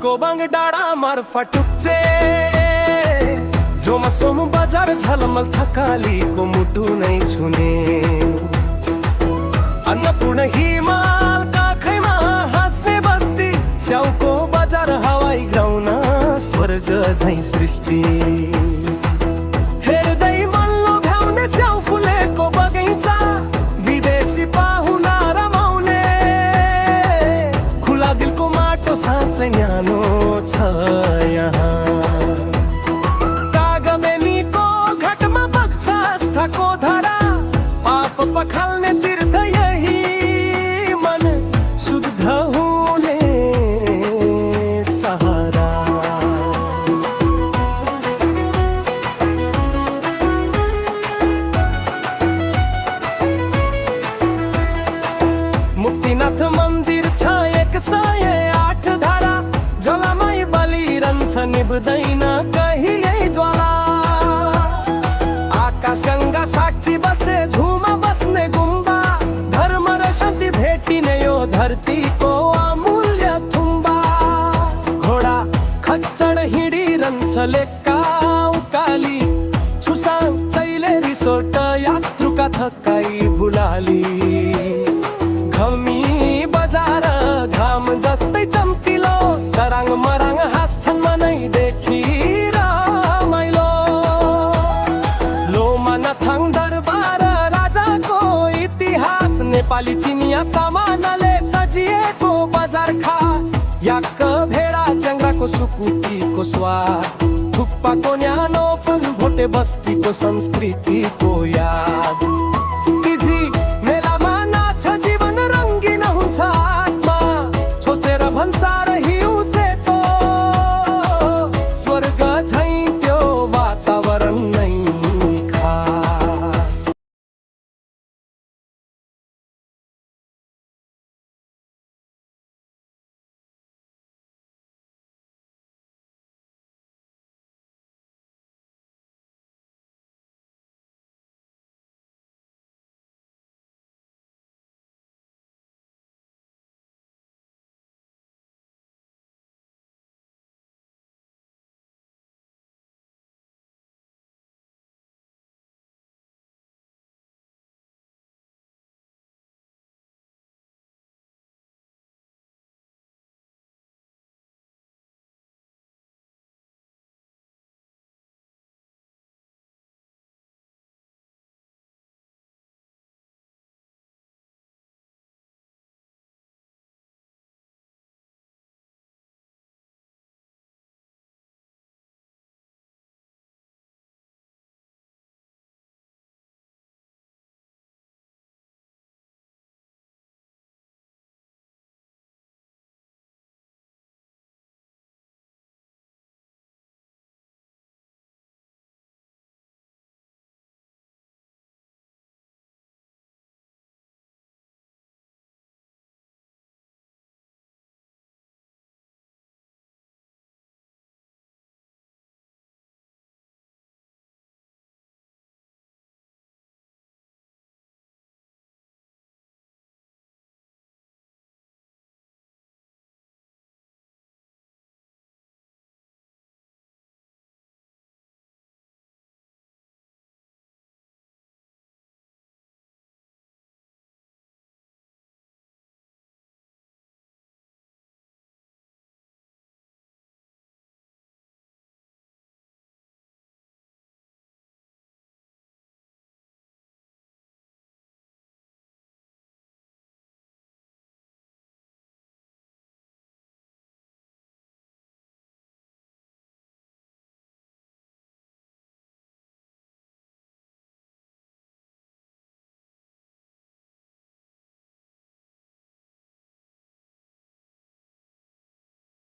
को बंग डाँडा मार्फा टुक्चे जोमसोम बजार झलमल थकालीको मुटु नै छुने अन्नपूर्ण हिमाल काखैमा हाँस्ने बस्ती स्याउको बजार हवाई ग्राउन स्वर्ग झैं सृष्टि हेर्दै मन लोभ्याउने स्याउ फुलेको बगैँचा विदेशी पाहुना रमाउने खुला दिलको माटो साँच्चै न्यानो छ यहाँ को धारा पाप पखाल्ने तीर्थ यही मन शुद्ध हुने सहारा मुक्तिनाथ मन्दिर छ 108 धारा ज्वालामै बलिरहन्छ निभ्दैन कहिल्यै ज्वाला आकाश गंगा साक्षी बसे झुमा बस्ने गुम्बा धर्म र शान्ति भेटिने यो धरतीको अमूल्य थुम्बा घोडा खच्चड हिँडिरहन्छ लेक्का उकाली छुसाङ चैले रिसोर्ट यात्रुका थकाइ भुलाली घमी बजार घाम जस्तै चम्किलो चराङ मराङ हाँस्छन् मनै देखि नेपाली चिनिया सामानले सजिएको बजार खास याक भेडा च्याङ्ग्राको सुकुटीको स्वाद थुक्पाको न्यानोपन भोटे बस्तीको संस्कृतिको याद